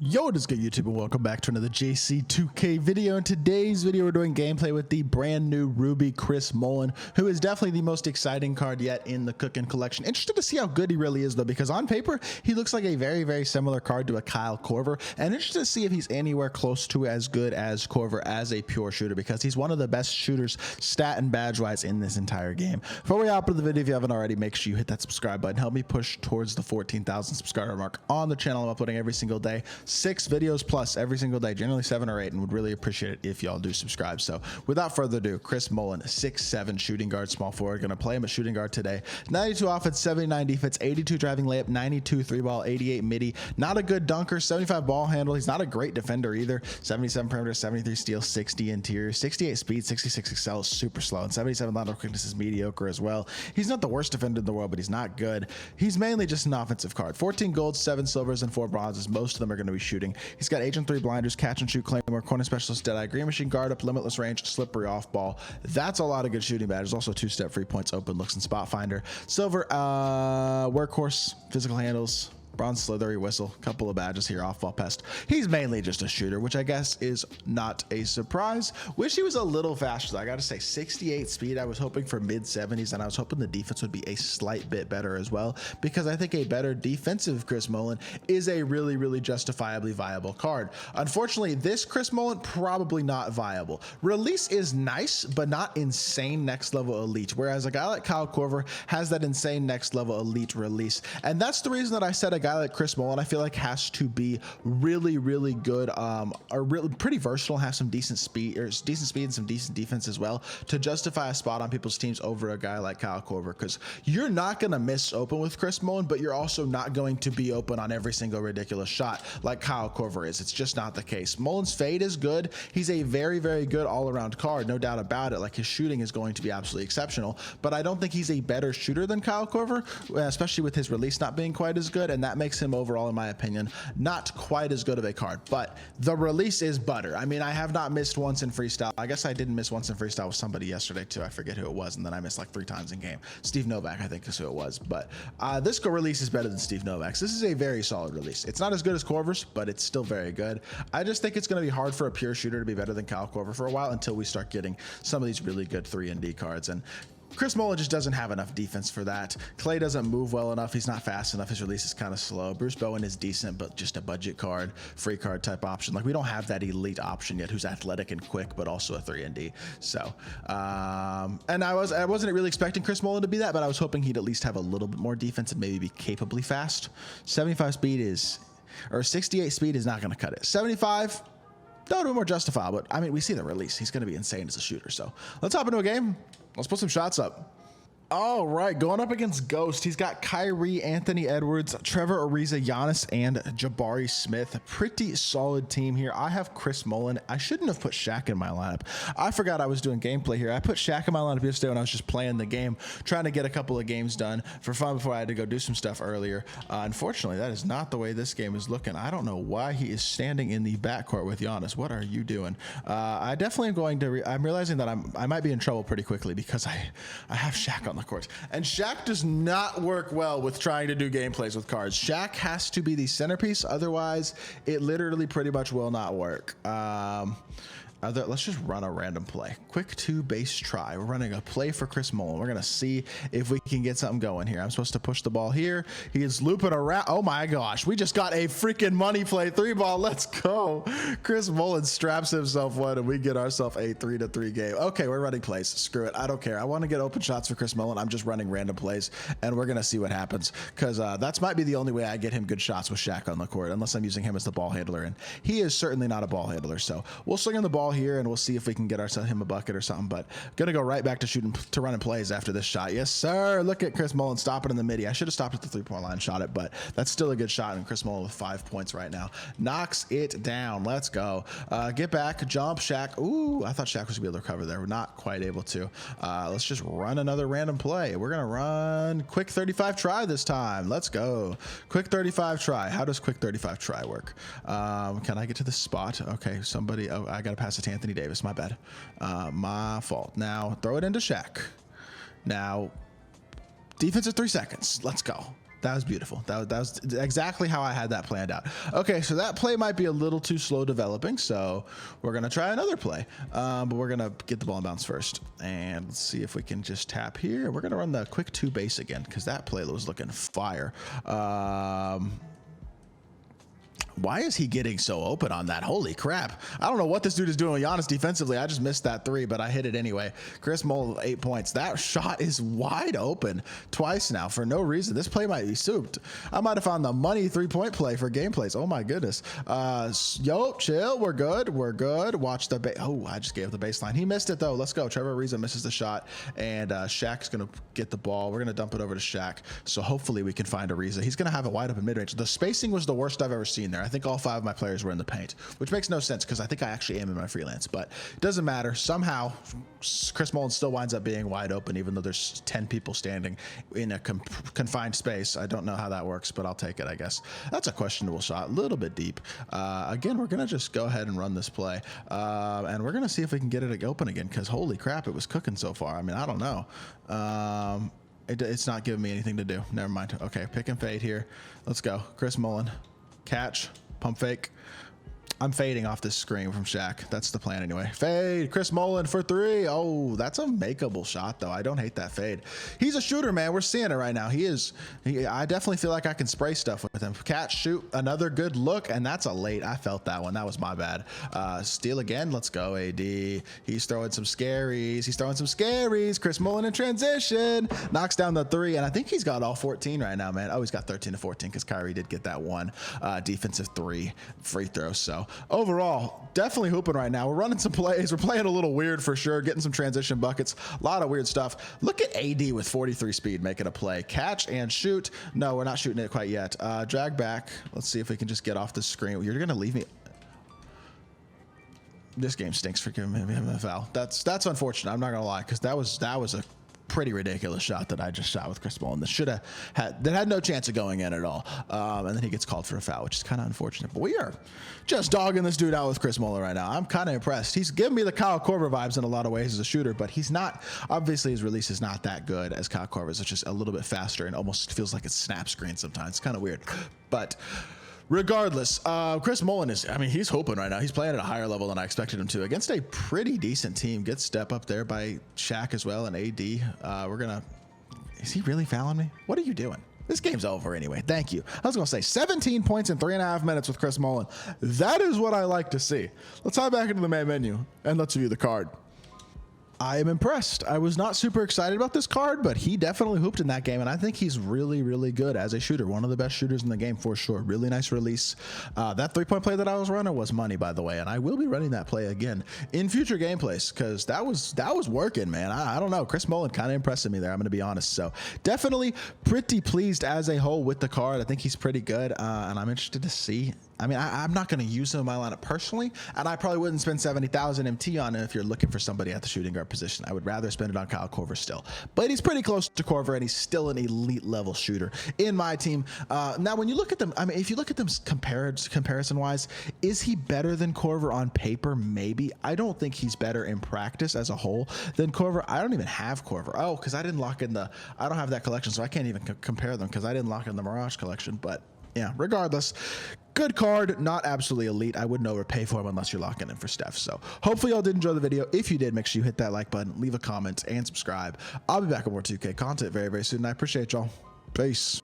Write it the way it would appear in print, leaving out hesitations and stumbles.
Yo, what is good, YouTube, and welcome back to another JC2K video. In today's video, we're doing gameplay with the brand new Ruby Chris Mullin, who is definitely the most exciting card yet in the Cookin' collection. Interested to see how good he really is, though, because on paper, he looks like a very similar card to a KORVER, and interested to see if he's anywhere close to as good as KORVER as a pure shooter, because he's one of the best shooters stat and badge-wise in this entire game. Before we hop into the video, if you haven't already, make sure you hit that subscribe button. Help me push towards the 14,000 subscriber mark on the channel. I'm uploading every single day. 6 videos plus every single day, generally 7 or 8, and would really appreciate it if y'all do subscribe. So without further ado, Chris Mullin, 6'7", shooting guard, small forward. Gonna play him at shooting guard today. 92 offense, 79 defense, 82 driving layup, 92 three ball, 88 midi. Not a good dunker, 75 ball handle. He's not a great defender either. 77 perimeter, 73 steal, 60 interior, 68 speed, 66 excel, super slow, and 77 lateral quickness is mediocre as well. He's not the worst defender in the world, but he's not good. He's mainly just an offensive card. 14 golds, 7 silvers, and 4 bronzes. Most of them are going to be shooting. He's got Agent 3 blinders, catch and shoot, claymore, corner specialist, deadeye, green machine, guard up, limitless range, slippery off ball. That's a lot of good shooting badges. Also 2-step free points, open looks, and spot finder. Silver, workhorse, physical handles, bronze slithery whistle, couple of badges here, off ball pest. He's mainly just a shooter, which I guess is not a surprise. Wish he was a little faster. I gotta say, 68 speed. I was hoping for mid 70s, and I was hoping the defense would be a slight bit better as well, because I think a better defensive Chris Mullin is a really justifiably viable card. Unfortunately, this Chris Mullin probably not viable. Release is nice, but not insane next level elite, whereas a guy like KORVER has that insane next level elite release, and that's the reason that I said a guy like Chris Mullin I feel like has to be really good, or really pretty versatile, have some decent speed and some decent defense as well to justify a spot on people's teams over a guy like KORVER, because you're not going to miss open with Chris Mullin, but you're also not going to be open on every single ridiculous shot like KORVER is. It's just not the case. Mullin's fade is good. He's a very good all-around card, no doubt about it. Like, his shooting is going to be absolutely exceptional, but I don't think he's a better shooter than KORVER, especially with his release not being quite as good, and that makes him overall, in my opinion, not quite as good of a card. But the release is butter. I mean, I have not missed once in freestyle. I guess I didn't miss once in freestyle with somebody yesterday too. I forget who it was, and then I missed like 3 times in game. Steve Novak, I think, is who it was. But this release is better than Steve Novak's. This is a very solid release. It's not as good as KORVER's, but it's still very good. I just think it's going to be hard for a pure shooter to be better than KORVER for a while, until we start getting some of these really good 3&D cards. And Chris Mullin just doesn't have enough defense for that. Clay doesn't move well enough. He's not fast enough. His release is kind of slow. Bruce Bowen is decent, but just a budget card, free card type option. Like, we don't have that elite option yet who's athletic and quick, but also a 3&D. So, and I wasn't really expecting Chris Mullin to be that, but I was hoping he'd at least have a little bit more defense and maybe be capably fast. 75 speed is, or 68 speed is not going to cut it. 75, a little bit more justifiable, but I mean, we see the release. He's going to be insane as a shooter. So let's hop into a game. Let's put some shots up. All right, going up against Ghost. He's got Kyrie, Anthony Edwards, Trevor Ariza, Giannis, and Jabari Smith. A pretty solid team here. I have Chris Mullin. I shouldn't have put Shaq in my lineup. I forgot I was doing gameplay here. I put Shaq in my lineup yesterday when I was just playing the game, trying to get a couple of games done for fun before I had to go do some stuff earlier. Unfortunately, that is not the way this game is looking. I don't know why he is standing in the backcourt with Giannis. What are you doing? I definitely am going to. I'm realizing that I might be in trouble pretty quickly, because I have Shaq on the court, and Shaq does not work well with trying to do gameplays with cards. Shaq has to be the centerpiece, otherwise it literally pretty much will not work. Let's just run a random play. Quick 2 base try. We're running a play for Chris Mullin. We're going to see if we can get something going here. I'm supposed to push the ball here. He is looping around. Oh my gosh. We just got a freaking money play 3-ball. Let's go. Chris Mullin straps himself one, and we get ourselves a 3-3 game. Okay, we're running plays. Screw it. I don't care. I want to get open shots for Chris Mullin. I'm just running random plays, and we're going to see what happens, because that's might be the only way I get him good shots with Shaq on the court, unless I'm using him as the ball handler, and he is certainly not a ball handler. So we'll swing on the ball here, and we'll see if we can get him a bucket or something. But gonna go right back to running plays after this shot. Yes sir. Look at Chris Mullin stopping in the midi. I should have stopped at the 3-point line, shot it, but that's still a good shot, and Chris Mullin with 5 points right now knocks it down. Let's go. Get back, jump, Shaq. Ooh, I thought Shaq was gonna be able to recover there. We're not quite able to. Let's just run another random play. We're gonna run quick 35 try this time. Let's go. Quick 35 try. How does quick 35 try work? Can I get to the spot? Okay, somebody. Oh, I gotta pass it to Anthony Davis. My bad. My fault. Now throw it into Shaq. Now defense at 3 seconds. Let's go. That was beautiful. That was exactly how I had that planned out. Okay, so that play might be a little too slow developing, so we're going to try another play. But we're going to get the ball in bounds first. And let's see if we can just tap here. We're going to run the quick 2 base again because that play was looking fire. Why is he getting so open on that? Holy crap. I don't know what this dude is doing with Giannis defensively. I just missed that 3, but I hit it anyway. Chris Mullen, 8 points. That shot is wide open twice now for no reason. This play might be souped. I might have found the money 3-point play for gameplays. Oh my goodness. Yo, chill. We're good. We're good. Watch the oh, I just gave the baseline. He missed it though. Let's go. Trevor Ariza misses the shot, and Shaq's going to get the ball. We're going to dump it over to Shaq. So hopefully we can find Ariza. He's going to have it wide open mid-range. The spacing was the worst I've ever seen there. I think all 5 of my players were in the paint, which makes no sense because I think I actually am in my freelance, but it doesn't matter. Somehow Chris Mullen still winds up being wide open, even though there's 10 people standing in a confined space. I don't know how that works, but I'll take it, I guess. That's a questionable shot, a little bit deep. Again, we're going to just go ahead and run this play, and we're going to see if we can get it open again, because holy crap, it was cooking so far. I mean, I don't know. It's not giving me anything to do. Never mind. Okay, pick and fade here. Let's go. Chris Mullen. Catch. Pump fake. I'm fading off this screen from Shaq. That's the plan anyway. Fade. Chris Mullen for 3. Oh, that's a makeable shot though. I don't hate that fade. He's a shooter, man. We're seeing it right now. I definitely feel like I can spray stuff with him. Catch, shoot, another good look, and that's a late. I felt that one. That was my bad. Steal again. Let's go, AD. He's throwing some scaries. He's throwing some scaries. Chris Mullen in transition. Knocks down the 3, and I think he's got all 14 right now, man. Oh, he's got 13 to 14 because Kyrie did get that one defensive 3 free throw. So overall, definitely hooping right now. We're running some plays. We're playing a little weird for sure, getting some transition buckets, a lot of weird stuff. Look at AD with 43 speed making a play. Catch and shoot. No, we're not shooting it quite yet. Drag back. Let's see if we can just get off the screen. You're going to leave me. This game stinks for giving him a foul. That's unfortunate. I'm not going to lie, because that was a pretty ridiculous shot that I just shot with Chris Mullen that had no chance of going in at all. And then he gets called for a foul, which is kind of unfortunate. But we are just dogging this dude out with Chris Mullen right now. I'm kind of impressed. He's giving me the Kyle Korver vibes in a lot of ways as a shooter, but he's not, obviously his release is not that good as Kyle Korver's. It's just a little bit faster and almost feels like it's snap screen sometimes. It's kind of weird. But regardless, Chris Mullen he's hooping right now. He's playing at a higher level than I expected him to against a pretty decent team. Good step up there by Shaq as well and AD. Is he really fouling me? What are you doing? This game's over anyway. Thank you. I was going to say 17 points in 3.5 minutes with Chris Mullen. That is what I like to see. Let's hop back into the main menu and let's view the card. I am impressed. I was not super excited about this card, but he definitely hooped in that game, and I think he's really, really good as a shooter. One of the best shooters in the game for sure. Really nice release. That 3-point play that I was running was money, by the way, and I will be running that play again in future gameplays because that was working, man. I don't know. Chris Mullen kind of impressed me there, I'm going to be honest. So definitely pretty pleased as a whole with the card. I think he's pretty good, and I'm interested to see. I mean, I'm not going to use him in my lineup personally, and I probably wouldn't spend 70,000 MT on him if you're looking for somebody at the shooting guard position. I would rather spend it on Kyle Korver still, but he's pretty close to Korver, and he's still an elite level shooter in my team. Now, when you look at them, I mean, if you look at them comparison wise, is he better than Korver on paper? Maybe. I don't think he's better in practice as a whole than Korver. I don't even have Korver. Oh, because I didn't lock in I don't have that collection, so I can't even compare them because I didn't lock in the Mirage collection. But yeah, regardless, good card, not absolutely elite. I wouldn't overpay for him unless you're locking in for Steph. So hopefully y'all did enjoy the video. If you did, make sure you hit that like button, leave a comment, and subscribe. I'll be back with more 2K content very, very soon. I appreciate y'all. Peace.